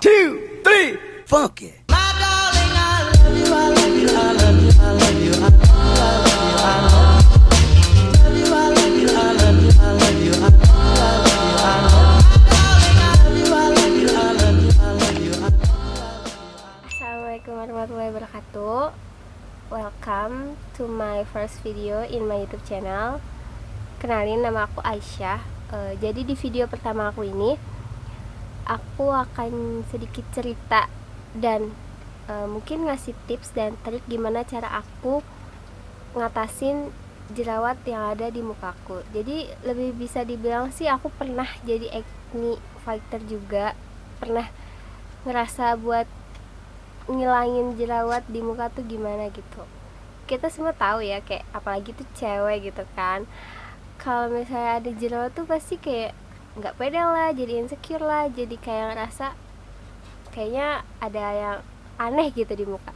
2, 3, funky. Assalamualaikum warahmatullahi wabarakatuh. Welcome to my first video in my YouTube channel. Kenalin, nama aku Aisyah. Jadi di video pertama aku ini, aku akan sedikit cerita dan mungkin ngasih tips dan trik gimana cara aku ngatasin jerawat yang ada di mukaku. Jadi lebih bisa dibilang sih aku pernah jadi acne fighter juga, pernah ngerasa buat ngilangin jerawat di muka tuh gimana gitu. Kita semua tahu ya, kayak apalagi tuh cewek gitu kan, kalau misalnya ada jerawat tuh pasti kayak nggak pede lah, jadi insecure lah, jadi kayak ngerasa kayaknya ada yang aneh gitu di muka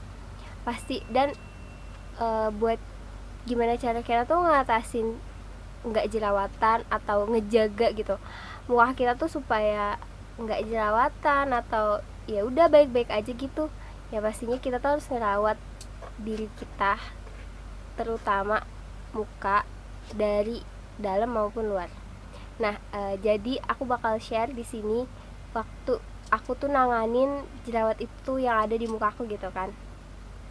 pasti. Dan buat gimana cara kita tuh ngatasin nggak jerawatan atau ngejaga gitu muka kita tuh supaya nggak jerawatan atau ya udah baik-baik aja gitu, ya pastinya kita tuh harus ngerawat diri kita, terutama muka, dari dalam maupun luar. Nah, jadi aku bakal share di sini waktu aku tuh nanganin jerawat itu yang ada di mukaku gitu kan.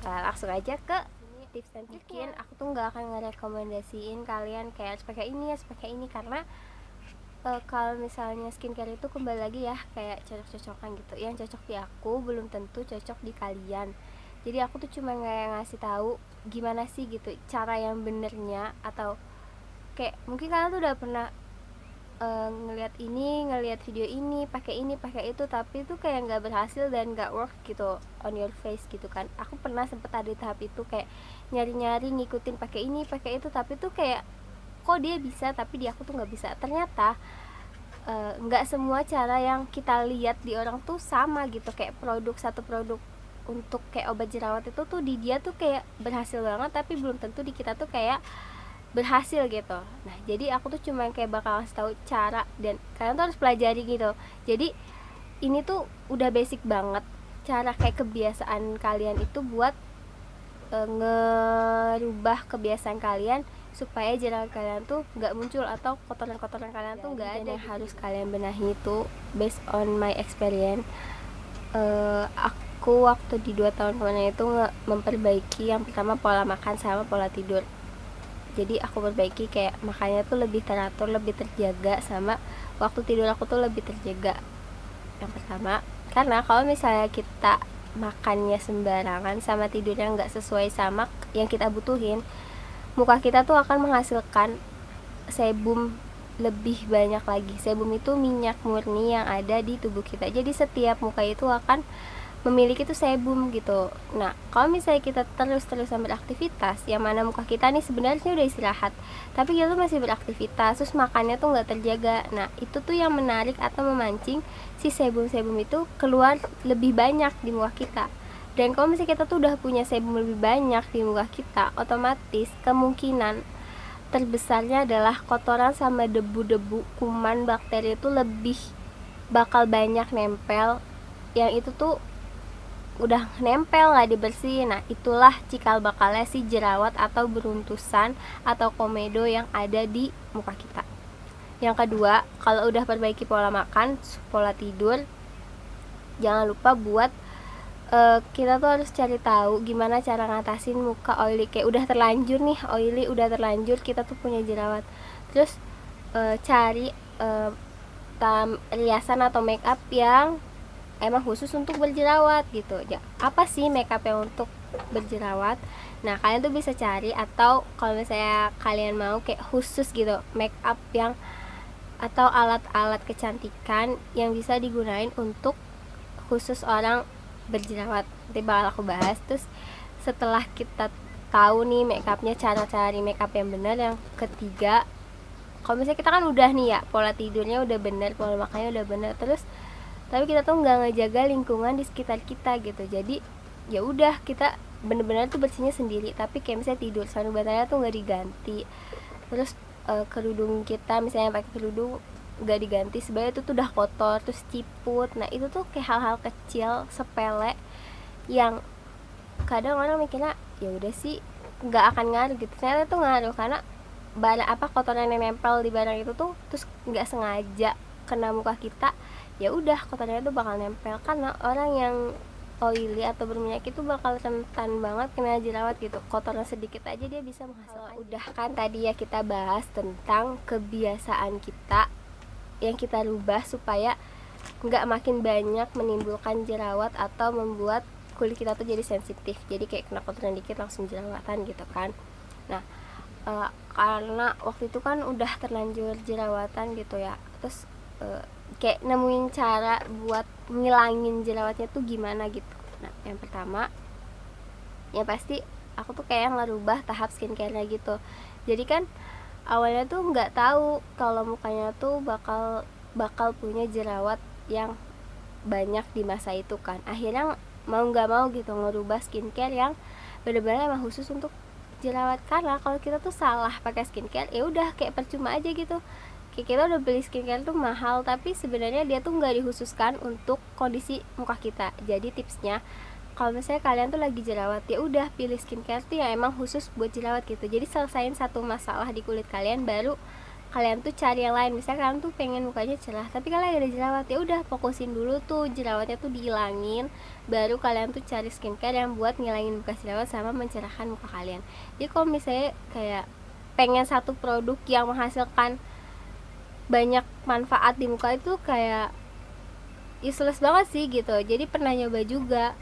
Langsung aja ke ini tips dan triknya. Aku tuh nggak akan ngerekomendasiin kalian kayak harus pakai ini, harus pakai ini, karena kalau misalnya skincare itu kembali lagi ya kayak cocok-cocokan gitu. Yang cocok di aku belum tentu cocok di kalian. Jadi aku tuh cuma kayak ngasih tahu gimana sih gitu cara yang benernya, atau kayak mungkin kalian tuh udah pernah ngelihat video ini, pakai itu, tapi itu kayak nggak berhasil dan nggak work gitu on your face gitu kan. Aku pernah sempet ada di tahap itu, kayak nyari-nyari ngikutin pakai itu, tapi tuh kayak kok dia bisa tapi di aku tuh nggak bisa. Ternyata nggak semua cara yang kita lihat di orang tuh sama gitu. Kayak satu produk untuk kayak obat jerawat itu tuh di dia tuh kayak berhasil banget, tapi belum tentu di kita tuh kayak berhasil gitu. Nah, jadi aku tuh cuma kayak bakal ngasih tahu cara, dan kalian tuh harus pelajari gitu. Jadi ini tuh udah basic banget, cara kayak kebiasaan kalian itu buat ngerubah kebiasaan kalian supaya jerawat kalian tuh nggak muncul, atau kotoran-kotoran kalian tuh nggak ada. Yang harus kalian benahi itu based on my experience. Aku waktu di 2 tahun kemarin itu memperbaiki yang pertama pola makan sama pola tidur. Jadi aku perbaiki kayak makannya tuh lebih teratur, lebih terjaga, sama waktu tidur aku tuh lebih terjaga. Yang pertama, karena kalau misalnya kita makannya sembarangan sama tidurnya nggak sesuai sama yang kita butuhin, muka kita tuh akan menghasilkan sebum lebih banyak lagi. Sebum itu minyak murni yang ada di tubuh kita. Jadi setiap muka itu akan memiliki tuh sebum gitu. Nah, kalau misalnya kita terus-terusan beraktivitas, yang mana muka kita nih sebenarnya udah istirahat, tapi kita tuh masih beraktivitas, terus makannya tuh nggak terjaga. Nah, itu tuh yang menarik atau memancing si sebum-sebum itu keluar lebih banyak di muka kita. Dan kalau misalnya kita tuh udah punya sebum lebih banyak di muka kita, otomatis kemungkinan terbesarnya adalah kotoran sama debu-debu, kuman, bakteri itu lebih bakal banyak nempel, yang itu tuh udah nempel nggak dibersihin. Nah, itulah cikal bakalnya si jerawat atau beruntusan atau komedo yang ada di muka kita. Yang kedua, kalau udah perbaiki pola makan, pola tidur, jangan lupa buat kita tuh harus cari tahu gimana cara ngatasin muka oily. Kayak udah terlanjur nih oily, udah terlanjur kita tuh punya jerawat, terus cari riasan atau make up yang emang khusus untuk berjerawat gitu. Ya, apa sih makeup yang untuk berjerawat? Nah, kalian tuh bisa cari, atau kalau misalnya kalian mau kayak khusus gitu makeup yang atau alat-alat kecantikan yang bisa digunain untuk khusus orang berjerawat, nanti bakal aku bahas. Terus setelah kita tahu nih makeupnya, cara cari makeup yang benar, yang ketiga, kalau misalnya kita kan udah nih ya pola tidurnya udah benar, pola makannya udah benar, terus tapi kita tuh nggak ngejaga lingkungan di sekitar kita gitu. Jadi ya udah, kita bener-bener tuh bersihnya sendiri, tapi kayak misalnya tidur sarung bantalnya tuh nggak diganti, terus kerudung kita misalnya pakai kerudung nggak diganti, sebenarnya itu tuh udah kotor, terus ciput. Nah itu tuh kayak hal-hal kecil sepele yang kadang orang mikirnya ya udah sih nggak akan ngaruh gitu, ternyata tuh ngaruh karena barang kotoran yang nempel di barang itu tuh terus nggak sengaja kena muka kita, ya udah kotorannya tuh bakal nempel. Karena orang yang oily atau berminyak itu bakal rentan banget kena jerawat gitu, kotoran sedikit aja dia bisa menghasilkan. Udah kan tadi ya kita bahas tentang kebiasaan kita yang kita rubah supaya nggak makin banyak menimbulkan jerawat atau membuat kulit kita tuh jadi sensitif, jadi kayak kena kotoran dikit langsung jerawatan gitu kan. Nah karena waktu itu kan udah terlanjur jerawatan gitu ya, terus kayak nemuin cara buat ngilangin jerawatnya tuh gimana gitu. Nah yang pertama ya pasti aku tuh kayak ngerubah tahap skincare-nya gitu. Jadi kan awalnya tuh nggak tahu kalau mukanya tuh bakal punya jerawat yang banyak di masa itu kan. Akhirnya mau nggak mau gitu ngerubah skincare yang benar-benar emang khusus untuk jerawat. Karena kalau kita tuh salah pakai skincare ya udah kayak percuma aja gitu, kayak kita udah beli skincare tuh mahal tapi sebenarnya dia tuh nggak dikhususkan untuk kondisi muka kita. Jadi tipsnya kalau misalnya kalian tuh lagi jerawat ya udah pilih skincare tuh yang emang khusus buat jerawat gitu. Jadi selesain satu masalah di kulit kalian, baru kalian tuh cari yang lain. Misalnya kalian tuh pengen mukanya cerah tapi kalian ada jerawat, ya udah fokusin dulu tuh jerawatnya tuh dihilangin, baru kalian tuh cari skincare yang buat ngilangin bekas jerawat sama mencerahkan muka kalian. Jadi kalau misalnya kayak pengen satu produk yang menghasilkan banyak manfaat di muka itu kayak useless banget sih gitu. Jadi pernah nyoba juga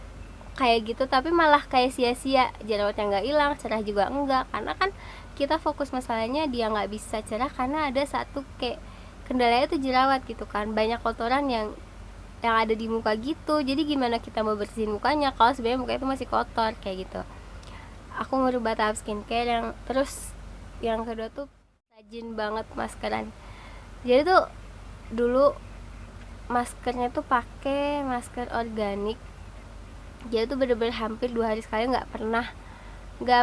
kayak gitu tapi malah kayak sia-sia, jerawatnya nggak hilang, cerah juga enggak. Karena kan kita fokus masalahnya dia nggak bisa cerah karena ada satu kayak kendalanya itu jerawat gitu kan, banyak kotoran yang ada di muka gitu. Jadi gimana kita mau bersihin mukanya kalau sebenarnya muka itu masih kotor kayak gitu. Aku ngerubah tahap skincare yang terus yang kedua tuh rajin banget maskeran. Jadi tuh dulu maskernya tuh pakai masker organik, jadi tuh bener-bener hampir 2 hari sekali, nggak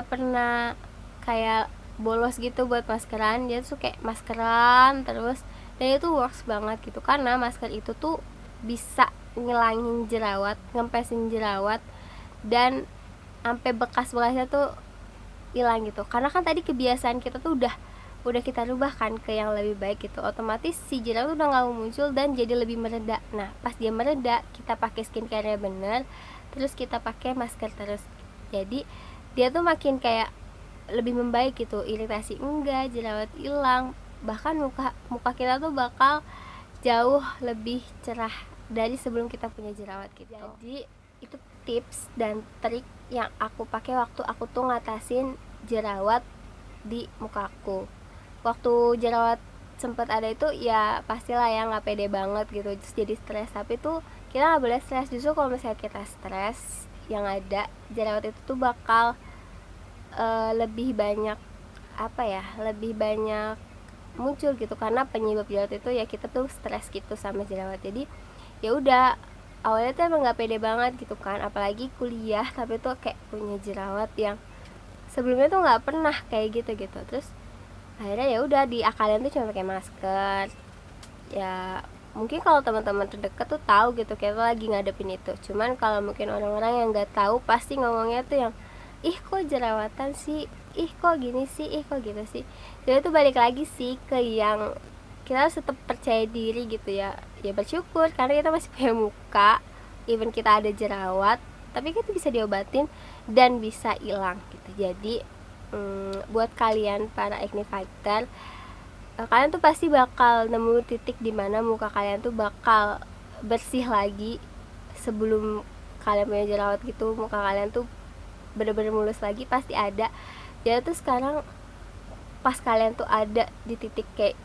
pernah kayak bolos gitu buat maskeran. Dia tuh kayak maskeran terus, dan itu works banget gitu karena masker itu tuh bisa ngilangin jerawat, ngempesin jerawat, dan sampai bekas-bekasnya tuh hilang gitu. Karena kan tadi kebiasaan kita tuh udah kita rubah kan ke yang lebih baik gitu, otomatis si jerawat udah nggak muncul dan jadi lebih mereda. Nah pas dia mereda kita pakai skincare-nya bener, terus kita pakai masker terus, jadi dia tuh makin kayak lebih membaik gitu, iritasi enggak, jerawat hilang, bahkan muka kita tuh bakal jauh lebih cerah dari sebelum kita punya jerawat gitu. Jadi itu tips dan trik yang aku pakai waktu aku tuh ngatasin jerawat di mukaku. Waktu jerawat sempet ada itu ya pastilah ya nggak pede banget gitu, terus jadi stres. Tapi tuh kita nggak boleh stres, justru kalau misalnya kita stres yang ada jerawat itu tuh bakal lebih banyak lebih banyak muncul gitu. Karena penyebab jerawat itu ya kita tuh stres gitu sama jerawat. Jadi ya udah awalnya tuh emang nggak pede banget gitu kan, apalagi kuliah tapi tuh kayak punya jerawat yang sebelumnya tuh nggak pernah kayak gitu. Terus akhirnya ya udah diakalin tuh cuma pakai masker. Ya mungkin kalau teman-teman terdekat tuh tahu gitu kita lagi ngadepin itu. Cuman kalau mungkin orang-orang yang nggak tahu pasti ngomongnya tuh yang ih kok jerawatan sih, ih kok gini sih, ih kok gitu sih. Jadi tuh balik lagi sih ke yang kita harus tetap percaya diri gitu ya. Ya bersyukur karena kita masih punya muka, even kita ada jerawat tapi kita bisa diobatin dan bisa hilang gitu. Jadi buat kalian para acne fighter, kalian tuh pasti bakal nemu titik dimana muka kalian tuh bakal bersih lagi. Sebelum kalian punya jerawat gitu, muka kalian tuh bener-bener mulus lagi, pasti ada. Jadi tuh sekarang pas kalian tuh ada di titik kayak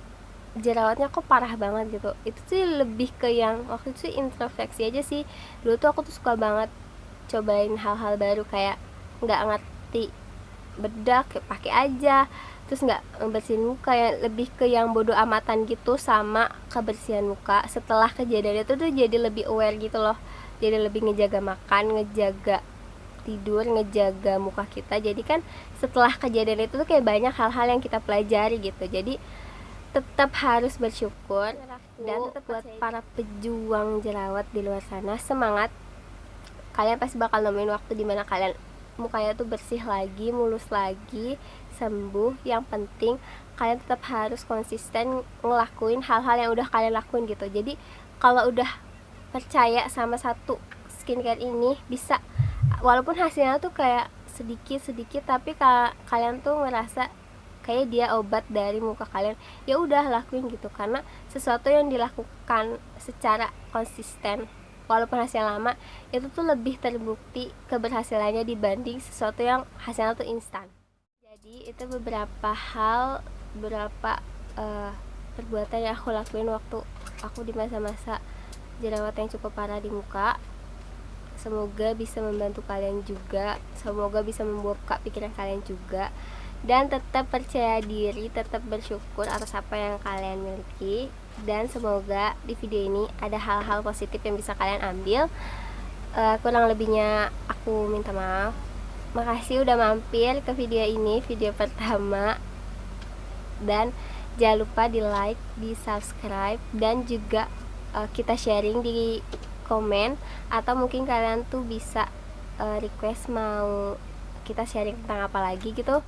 jerawatnya kok parah banget gitu, itu sih lebih ke yang waktu itu sih introspeksi aja sih. Dulu tuh aku tuh suka banget cobain hal-hal baru, kayak nggak ngerti bedak pakai aja, terus nggak bersihin muka, yang lebih ke yang bodo amatan gitu sama kebersihan muka. Setelah kejadian itu tuh jadi lebih aware gitu loh, jadi lebih ngejaga makan, ngejaga tidur, ngejaga muka kita. Jadi kan setelah kejadian itu tuh kayak banyak hal-hal yang kita pelajari gitu. Jadi tetap harus bersyukur. Dan tetap buat para pejuang jerawat di luar sana, semangat. Kalian pasti bakal nemuin waktu dimana kalian mukanya tuh bersih lagi, mulus lagi, sembuh. Yang penting kalian tetap harus konsisten ngelakuin hal-hal yang udah kalian lakuin gitu. Jadi kalau udah percaya sama satu skincare ini, bisa walaupun hasilnya tuh kayak sedikit tapi kalian tuh ngerasa kayak dia obat dari muka kalian, ya udah lakuin gitu. Karena sesuatu yang dilakukan secara konsisten walaupun hasilnya lama, itu tuh lebih terbukti keberhasilannya dibanding sesuatu yang hasilnya tuh instan. Jadi itu beberapa perbuatan yang aku lakuin waktu aku di masa-masa jerawat yang cukup parah di muka. Semoga bisa membantu kalian juga, semoga bisa membuka pikiran kalian juga. Dan tetap percaya diri, tetap bersyukur atas apa yang kalian miliki. Dan semoga di video ini ada hal-hal positif yang bisa kalian ambil. Kurang lebihnya aku minta maaf. Makasih udah mampir ke video ini, video pertama. Dan jangan lupa di like, di subscribe, dan juga kita sharing di komen. Atau mungkin kalian tuh bisa request mau kita sharing tentang apa lagi gitu.